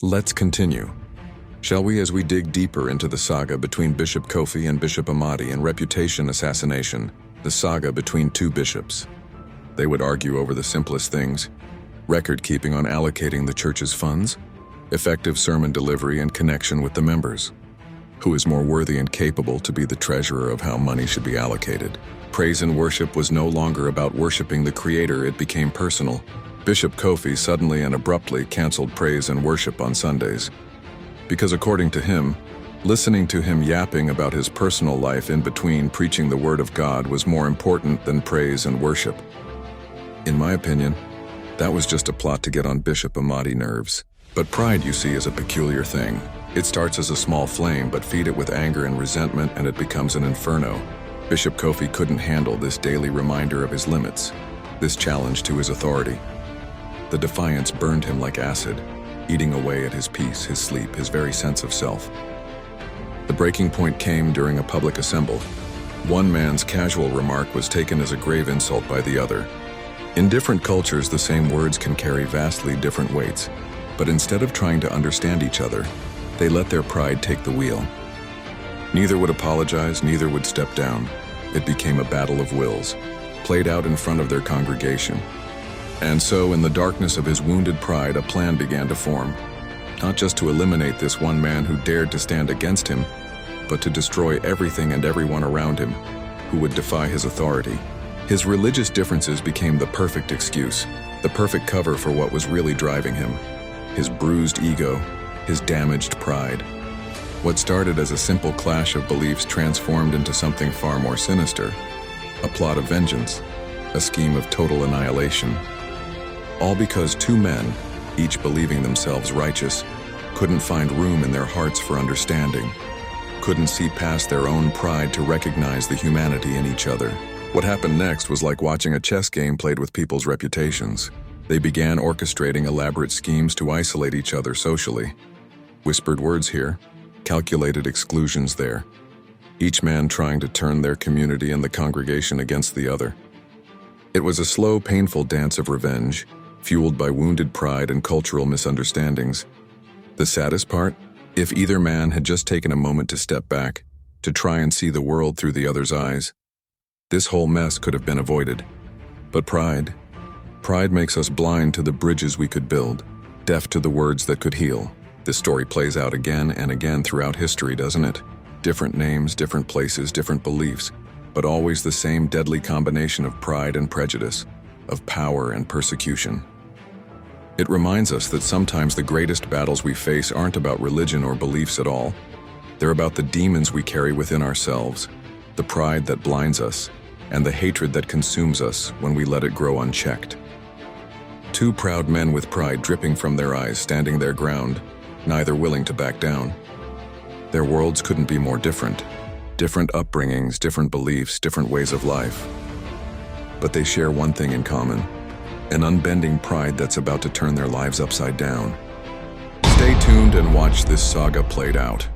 Let's continue, shall we, as we dig deeper into the saga between Bishop Kofi and Bishop Amadi and reputation assassination, the saga between two bishops. They would argue over the simplest things: record-keeping on allocating the church's funds, effective sermon delivery and connection with the members. Who is more worthy and capable to be the treasurer of how money should be allocated? Praise and worship was no longer about worshiping the Creator, it became personal. Bishop Kofi suddenly and abruptly canceled praise and worship on Sundays. Because according to him, listening to him yapping about his personal life in between preaching the Word of God was more important than praise and worship. In my opinion, that was just a plot to get on Bishop Amadi nerves. But pride, you see, is a peculiar thing. It starts as a small flame, but feed it with anger and resentment and it becomes an inferno. Bishop Kofi couldn't handle this daily reminder of his limits, this challenge to his authority. The defiance burned him like acid, eating away at his peace, his sleep, his very sense of self. The breaking point came during a public assembly. One man's casual remark was taken as a grave insult by the other. In different cultures, the same words can carry vastly different weights, but instead of trying to understand each other, they let their pride take the wheel. Neither would apologize, neither would step down. It became a battle of wills, played out in front of their congregation. And so, in the darkness of his wounded pride, a plan began to form. Not just to eliminate this one man who dared to stand against him, but to destroy everything and everyone around him who would defy his authority. His religious differences became the perfect excuse, the perfect cover for what was really driving him: his bruised ego, his damaged pride. What started as a simple clash of beliefs transformed into something far more sinister: a plot of vengeance, a scheme of total annihilation. All because two men, each believing themselves righteous, couldn't find room in their hearts for understanding, couldn't see past their own pride to recognize the humanity in each other. What happened next was like watching a chess game played with people's reputations. They began orchestrating elaborate schemes to isolate each other socially. Whispered words here, calculated exclusions there, each man trying to turn their community and the congregation against the other. It was a slow, painful dance of revenge, fueled by wounded pride and cultural misunderstandings. The saddest part? If either man had just taken a moment to step back, to try and see the world through the other's eyes, this whole mess could have been avoided. But pride makes us blind to the bridges we could build, deaf to the words that could heal. This story plays out again and again throughout history, doesn't it? Different names, different places, different beliefs, but always the same deadly combination of pride and prejudice, of power and persecution. It reminds us that sometimes the greatest battles we face aren't about religion or beliefs at all. They're about the demons we carry within ourselves, the pride that blinds us, and the hatred that consumes us when we let it grow unchecked. Two proud men with pride dripping from their eyes, standing their ground, neither willing to back down. Their worlds couldn't be more different. Different upbringings, different beliefs, different ways of life. But they share one thing in common: an unbending pride that's about to turn their lives upside down. Stay tuned and watch this saga played out.